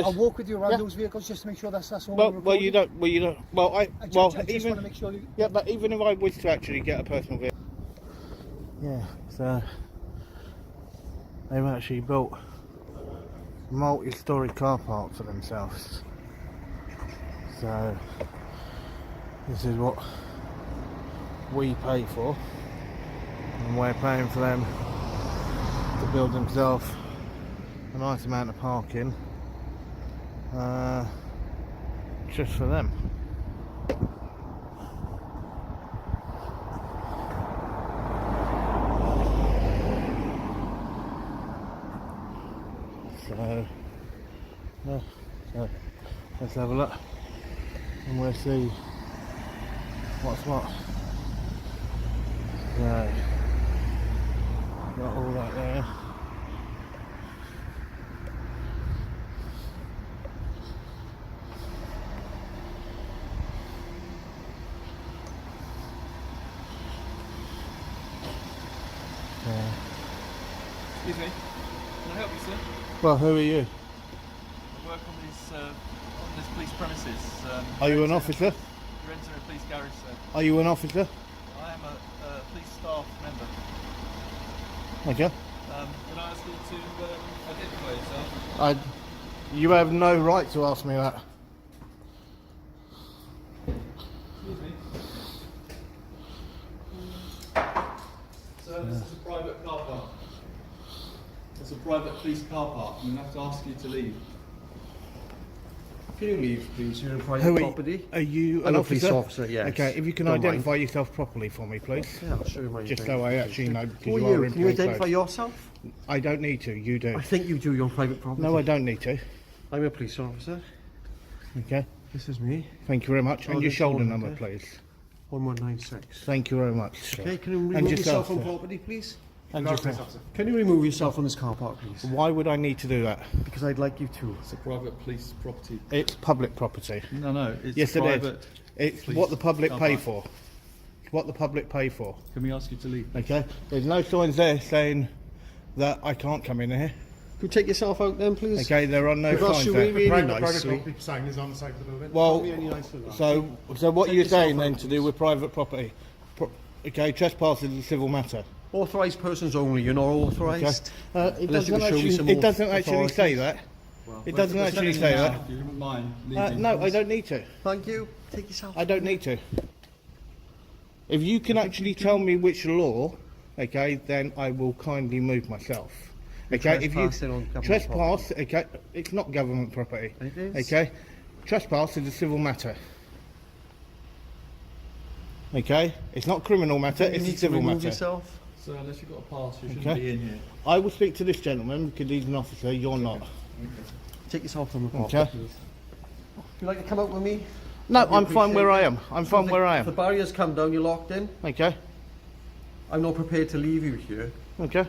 I'll walk with you around those vehicles just to make sure that's all. Well, you don't. Well, I just want to make sure. Yeah, but even if I wish to actually get a personal vehicle. Yeah, so they've actually built multi-storey car parks for themselves. So this is what we pay for, and we're paying for them to build themselves a nice amount of parking just for them. So let's have a look and we'll see what's what. So got all that there. Excuse me, can I help you, sir? Well, who are you? I work on this police premises. Are you an officer? You're entering a police garage, sir. Are you an officer? I am a police staff member. Okay. Can I ask you to identify yourself? You have no right to ask me that. Excuse me. Sir, this is a private car park. It's a private police car park. I'm going to have to ask you to leave. Can you leave, please? You're in private property. Are you I'm an a police officer, yes. Okay, if you can identify yourself properly for me, please. Yeah, I'll show you my Just so I actually know. Who are you? Can you identify yourself? I don't need to, you do. I think you do. You're on private property. No, I don't need to. I'm a police officer. Okay. This is me. Thank you very much. And your shoulder number, please. 1196. Thank you very much, sir. Okay, can you remove yourself from property, please? And Can you remove yourself from this car park, please? why would I need to do that? Because I'd like you to. It's a private police property. It's public property. No, it's Yes, private. It's police what the public car pay park. for. It's what the public pay for. Can we ask you to leave? Okay. There's no signs there saying that I can't come in here. Could you take yourself out then, please? Okay, there are no Because signs you're there. really Private nicely. property sign is on the side of the building. Well, Can't be any nicer than that. so what Take you're saying yourself then out, to do with private property? Okay, trespass is a civil matter. Authorised persons only. You're not authorised. It Unless you doesn't can show me actually, some it doesn't more actually say authorities. that. Well, It doesn't we're actually telling say you now, that. If you wouldn't mind leaving. No, I please. don't need to. Thank you. Take yourself. I don't need to. If you can actually tell me which law, okay, then I will kindly move myself. Okay, if you trespassing on government trespass, okay, it's not government property. It is. Okay, trespass is a civil matter. Okay, it's not a criminal matter, You it's a need to civil remove matter. yourself. Sir, unless you've got a pass, you shouldn't Okay. be in here. I will speak to this gentleman because he's an officer, you're not. Take yourself from the property, Okay. please. Would you like to come out with me? No, I'd I'm fine where I appreciate am. I'm fine where I If the am. barriers come down, you're locked in. Okay, I'm not prepared to leave you here. okay.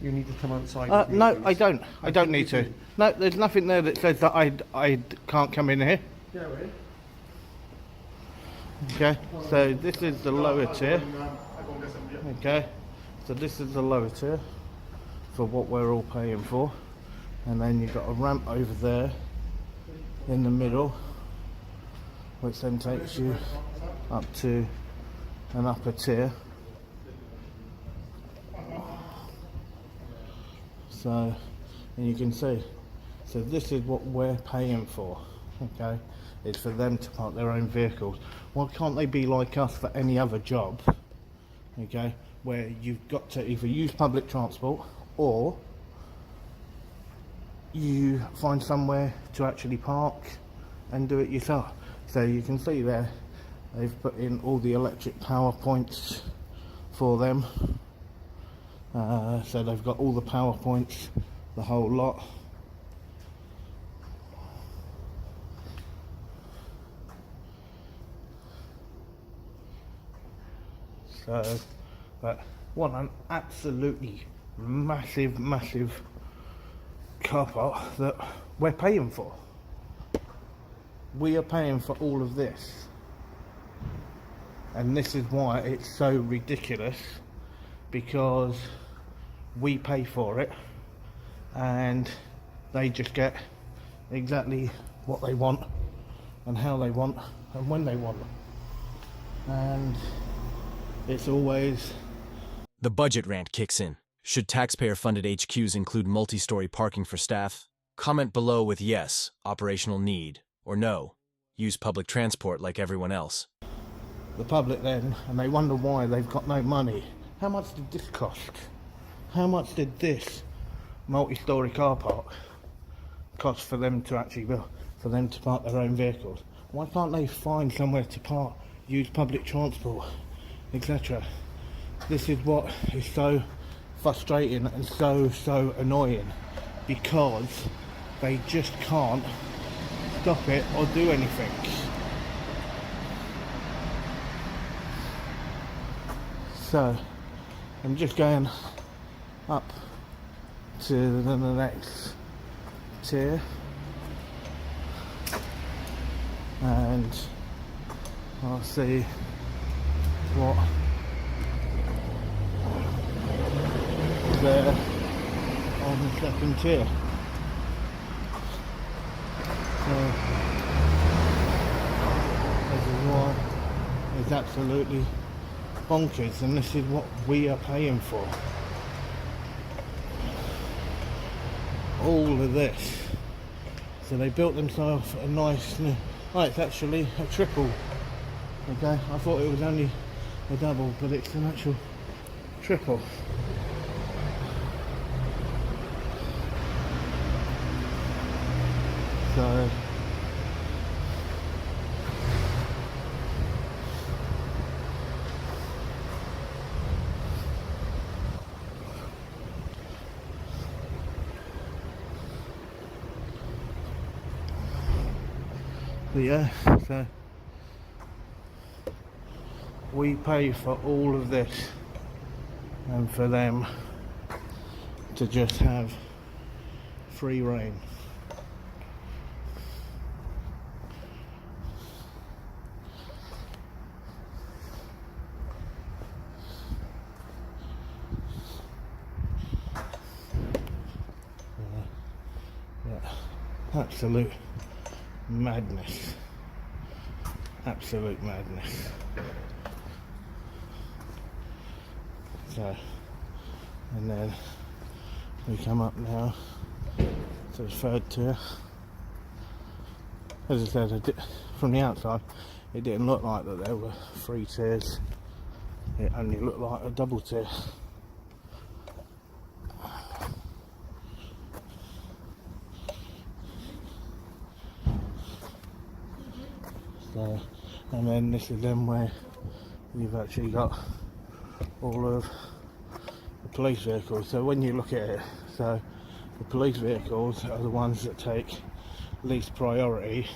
You need to come outside. with me, No, please. I don't. I don't need to. No, there's nothing there that says that I can't come in here. Yeah, right. Okay, so this is the lower tier. Okay, so this is the lower tier for what we're all paying for, and then you've got a ramp over there in the middle, which then takes you up to an upper tier. So, and you can see, so this is what we're paying for. Okay, it's for them to park their own vehicles. Why can't they be like us for any other job? Okay, where you've got to either use public transport or you find somewhere to actually park and do it yourself. So you can see there, they've put in all the electric power points for them. So they've got all the power points, the whole lot. So, but what an absolutely massive car park that we're paying for. We are paying for all of this. And this is why it's so ridiculous, because we pay for it and they just get exactly what they want and how they want and when they want. And it's always... The budget rant kicks in. Should taxpayer-funded HQs include multi-storey parking for staff? Comment below with yes, operational need, or no, use public transport like everyone else. The public then, and they wonder why they've got no money. How much did this cost? How much did this multi-storey car park cost for them to actually build, for them to park their own vehicles? Why can't they find somewhere to park, use public transport, etc.? This is what is so frustrating and so annoying, because they just can't stop it or do anything. So I'm just going up to the next tier, and I'll see what is there on the second tier. So this is what is absolutely bonkers, and this is what we are paying for. All of this. So they built themselves a nice new... Oh, it's actually a triple. Okay, I thought it was only a double, but it's an actual triple. So but yeah, so we pay for all of this, and for them to just have free reign. Absolute madness. Absolute madness. So, and then we come up now to the third tier. As I said, from the outside, it didn't look like that there were 3 tiers. It only looked like a double tier. So, and then this is then where you've actually got all of the police vehicles. So when you look at it, so the police vehicles are the ones that take least priority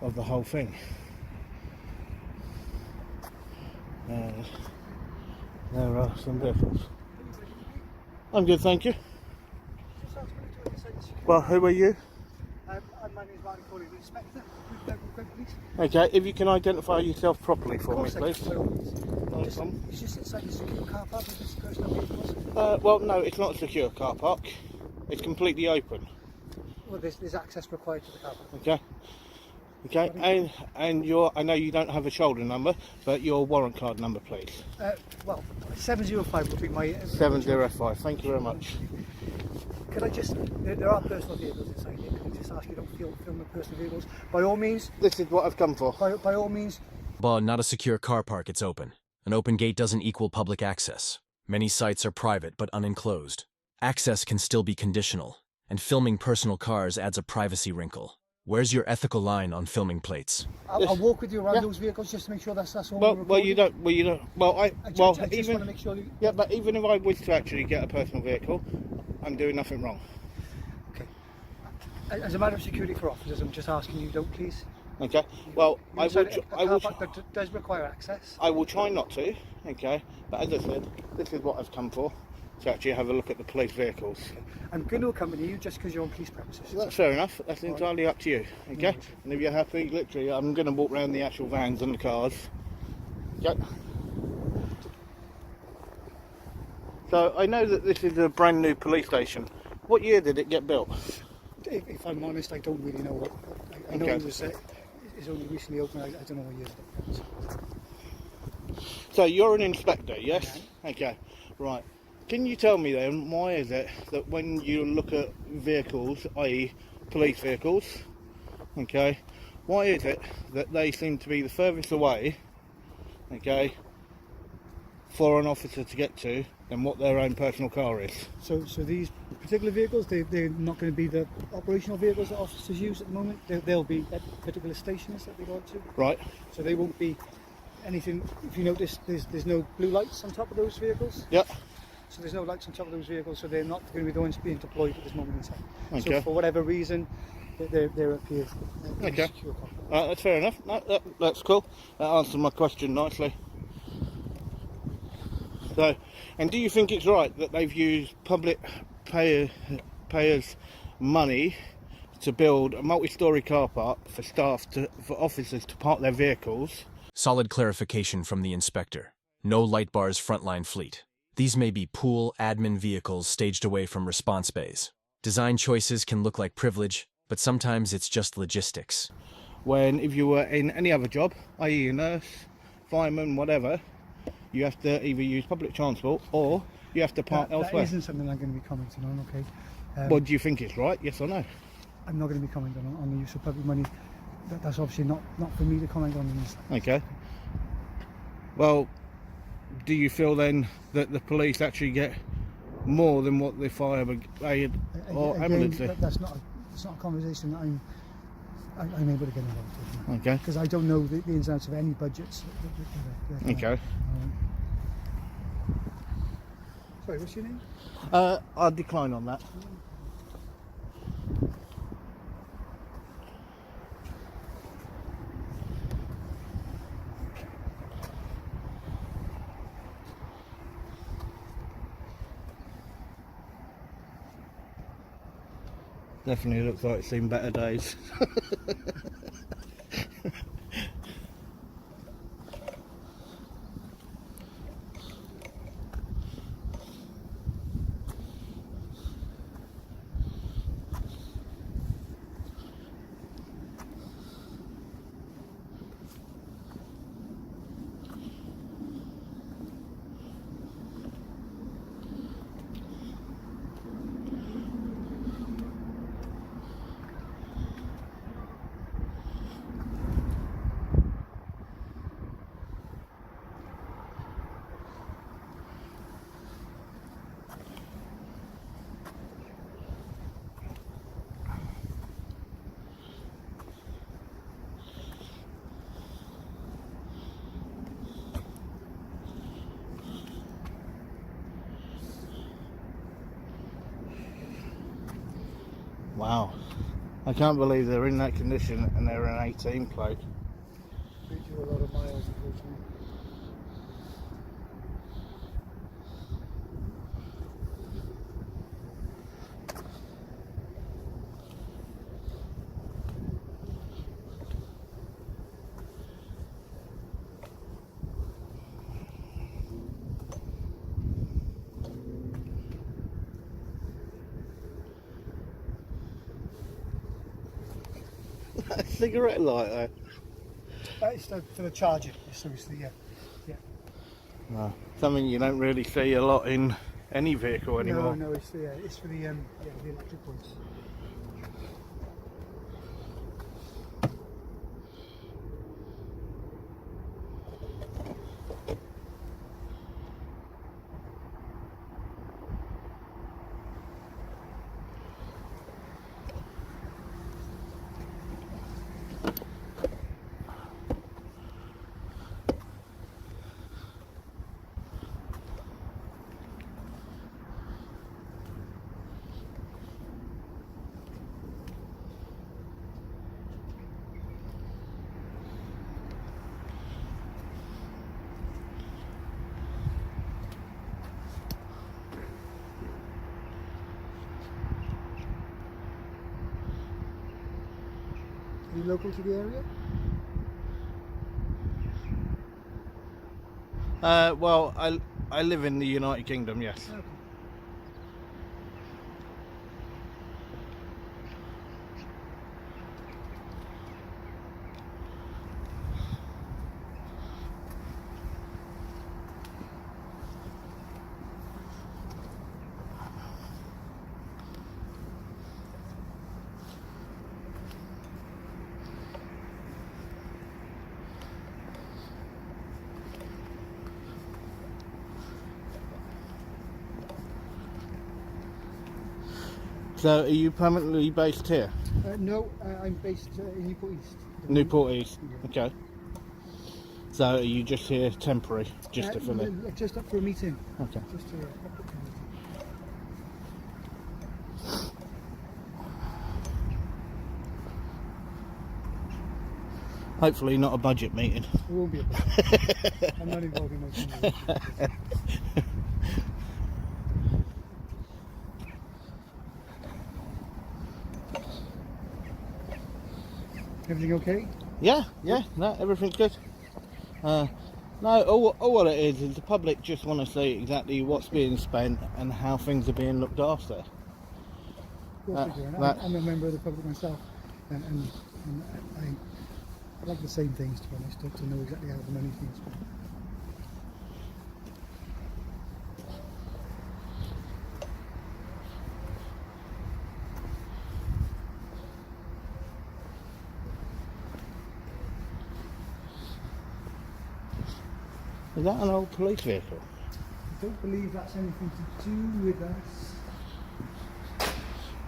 of the whole thing. And there are some vehicles. I'm good, thank you. Well, who are you? My name is Martin Coley, the Inspector. Okay, if you can identify yourself properly for me, please. It's just inside the secure car park with this personal vehicles. Well, no, it's not a secure car park. It's completely open. Well, there's access required to the car park. Okay. Okay, and your, I know you don't have a shoulder number, but your warrant card number, please. Well, 705 would be my... 705, thank you very much. Could I just... There are personal vehicles inside here. Could I just ask you don't film the personal vehicles? By all means... This is what I've come for. By all means... But not a secure car park, it's open. An open gate doesn't equal public access. Many sites are private but unenclosed. Access can still be conditional, and filming personal cars adds a privacy wrinkle. Where's your ethical line on filming plates? I'll walk with you around those vehicles just to make sure that's all. Well, you don't. I just want to make sure. Yeah, but even if I was to actually get a personal vehicle, I'm doing nothing wrong. Okay. As a matter of security for officers, I'm just asking you, don't please. Okay. Well, I will. That does require access. I will try not to. Okay. But as I said, this is what I've come for. To actually have a look at the police vehicles. I'm going to accompany you just because you're on police premises. That's fair enough. That's entirely up to you. Okay. And if you're happy, literally, I'm going to walk around the actual vans and the cars. Yep. So I know that this is a brand new police station. What year did it get built? if I'm honest, I don't really know what. I know Okay. it was it's only recently open. I don't know what years it is. So you're an inspector, yes? Okay, right. Can you tell me then, why is it that when you look at vehicles, i.e. police vehicles, okay, why is it that they seem to be the furthest away, okay, for an officer to get to than what their own personal car is? So these particular vehicles, they're not going to be the operational vehicles that officers use at the moment. They'll be at particular stations that they go to. Right, So they won't be anything. If you notice, there's no blue lights on top of those vehicles. yep, So there's no lights on top of those vehicles, so they're not going to be the ones being deployed at this moment in time. Okay. So for whatever reason, they're up here. Okay. Secure copy. that's fair enough. No, that's cool. That answered my question nicely. So, and do you think it's right that they've used public payers' money to build a multi-storey car park for for officers to park their vehicles? Solid clarification from the inspector. No light bars frontline fleet. These may be pool admin vehicles staged away from response bays. Design choices can look like privilege, but sometimes it's just logistics. When if you were in any other job, i.e. a nurse, fireman, whatever, you have to either use public transport or you have to park elsewhere. That isn't something I'm going to be commenting on, okay? Well, do you think it's right, yes or no? I'm not going to be commenting on the use of public money. That's obviously not for me to comment on. Okay. Well, do you feel then that the police actually get more than what the fire brigade or ambulance do? That's not a conversation that I'm able to get involved with. Okay. Because I don't know the ins and outs of any budgets. Okay. Sorry, what's your name? I'll decline on that. Definitely looks like it's seen better days. Wow, I can't believe they're in that condition and they're an 18 plate. We do a lot of miles, unfortunately. A cigarette lighter. It's for the charging, seriously, yeah. No, something you don't really see a lot in any vehicle anymore. No, it's for the electric ones. Are you local to the area? Well, I live in the United Kingdom, yes. Okay. So are you permanently based here? No, I'm based in Newport East. Newport East. Yeah. Okay. So are you just here temporary, just to fill in? Just up for a meeting. Okay. Just to, up for a meeting. Hopefully not a budget meeting. It won't be a budget. I'm not involved in those conversations. Everything okay? Yeah, no, everything's good. No, all it is the public just want to see exactly what's being spent and how things are being looked after. I'm a member of the public myself, and I like the same things, to be honest, to know exactly how the money's being spent. Is that an old police vehicle? I don't believe that's anything to do with us.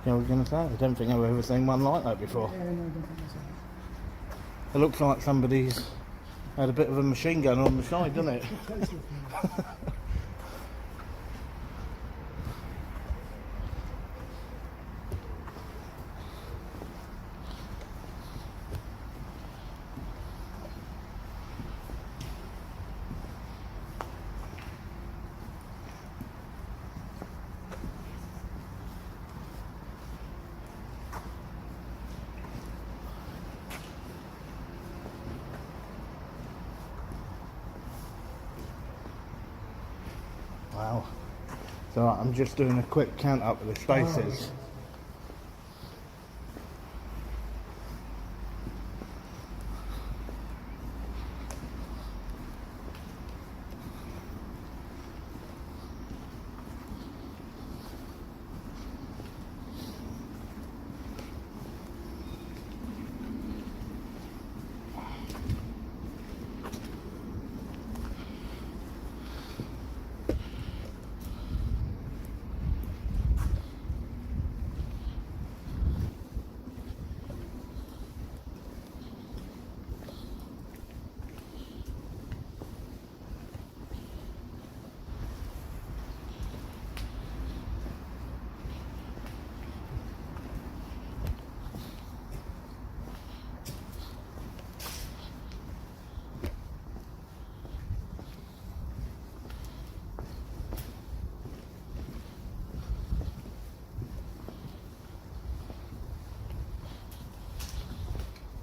Yeah, I was going to say, I don't think I've ever seen one like that before. Yeah, no, I don't think that's it. It looks like somebody's had a bit of a machine gun on the side, doesn't it? Wow. So I'm just doing a quick count up of the spaces.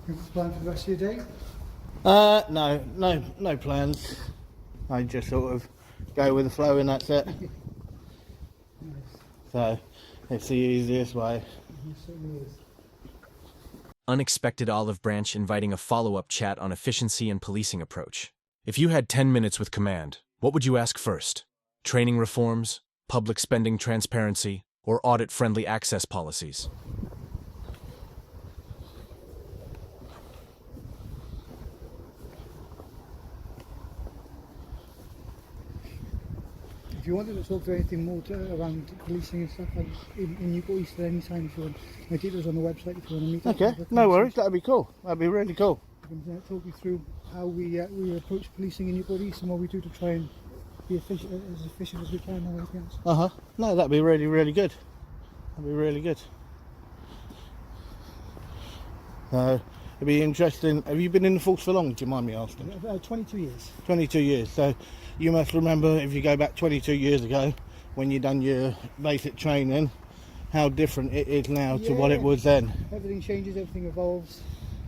What's the plan for the rest of your day? No plans. I just sort of go with the flow and that's it. Nice. So it's the easiest way. It certainly is. Unexpected olive branch inviting a follow-up chat on efficiency and policing approach. If you had 10 minutes with command, what would you ask first? Training reforms, public spending transparency, or audit-friendly access policies? If you wanted to talk to anything more around policing and stuff in Newport East at any time, if you want, my details on the website if you want to meet up. Okay, no worries, that'd be cool. That'd be really cool. I can talk you through how we approach policing in Newport East and what we do to try and be as efficient as we can and everything else. No, that'd be really, really good. That'd be really good. It'd be interesting. Have you been in the force for long, do you mind me asking? 22 years. 22 years. So you must remember, if you go back 22 years ago, when you done your basic training, how different it is now to what it was then. Everything changes, everything evolves.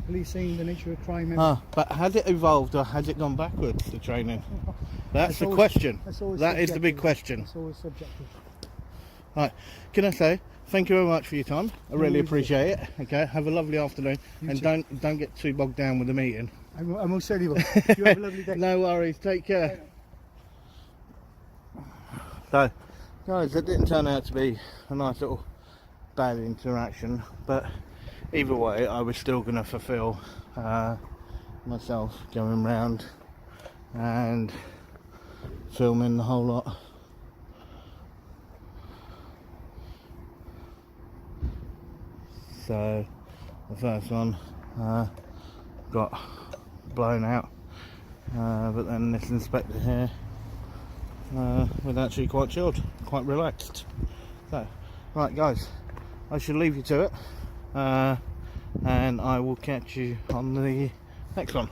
Policing, the nature of crime. Everything. But has it evolved or has it gone backwards, the training? That's the question. That is the big question. It's always subjective. Right, can I say thank you very much for your time. I really appreciate it. Okay, have a lovely afternoon, and don't get too bogged down with the meeting. I most certainly will. You have a lovely day. No worries, take care. So guys, it didn't turn out to be a nice little bad interaction, but either way I was still going to fulfill myself going round and filming the whole lot. So the first one got blown out, but then this inspector here was actually quite chilled, quite relaxed. So, right guys, I shall leave you to it, and I will catch you on the next one.